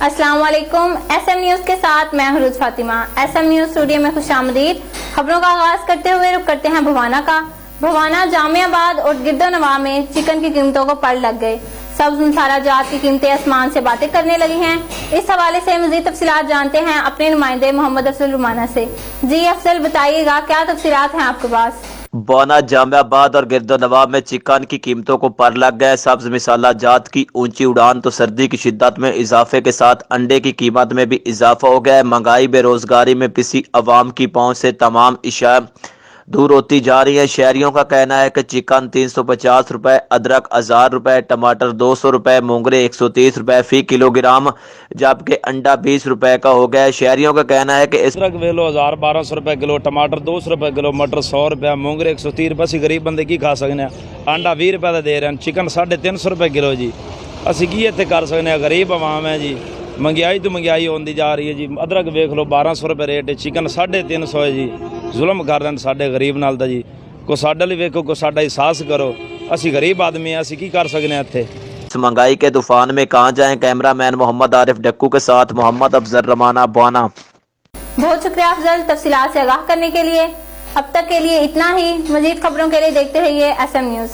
अस्सलाम वालेकुम। SM news के साथ मैं हरूज फातिमा। SM न्यूज स्टूडियो में खुशामदीद। खबरों का आगाज करते हुए रुक करते हैं भवाना का। भवाना, जामियाबाद और गिरदोनवा में चिकन की कीमतों को पड़ लग गए। सब्ज मसाला जात की कीमतें आसमान से बातें करने लगी हैं। इस हवाले से मजीद तफसीलात जानते हैं अपने नुमाइंदे मोहम्मद अफजल रुमाना से। जी अफजल, बताइएगा क्या तफसीलात हैं आपके पास? बौना, जामियाबाद और गिरदोनवा में चिकन की कीमतों को पर लग गए। सब्ज मिसाला जात की ऊंची उड़ान तो सर्दी की शिद्दत में इजाफे के साथ अंडे की कीमत में भी इजाफा हो गया है। महंगाई बेरोजगारी में पिसी अवाम की पहुंच से तमाम इशाया दूर होती जा रही है। शहरियों का कहना है कि चिकन 350 रुपए, अदरक 1000 रुपए, टमाटर 200 रुपए, मोंगरे 130 रुपए फी किलोग्राम, जबकि अंडा 20 रुपए का हो गया है। शहरियों का कहना है कि इस अदरक वेलो 1000-1200 रुपए किलो, टमाटर 200 रुपए किलो, मटर 100 रुपए, मोंगरे 130 रुपए। असं गरीब बंदे की खा सकते हैं? अंडा 20 रुपए का दे रहे हैं, चिकन 350 रुपए किलो जी। असं की इतने कर सकते हैं? गरीब आवाम है जी। महंगाई तो महंगाई होती जा रही है जी। अदरक वेख लो 1200 रुपए रेट है, चिकन 350 है जी। जुल्म कर रहे हैं साडे गरीब नाल दा जी। को साडे लिए वेखो, को साडा एहसास करो। असी गरीब आदमी हैं, असी की कर सकते हैं इत्थे? इस महंगाई के तूफान में कहाँ जाएं? कैमरामैन मोहम्मद आरिफ डक्कू के साथ मोहम्मद अफजल रमाना, बौना। बहुत शुक्रिया अफजल, तफसीलात से आगाह करने के लिए। अब तक के लिए इतना ही। मजीद खबरों के लिए देखते रहिए SM न्यूज।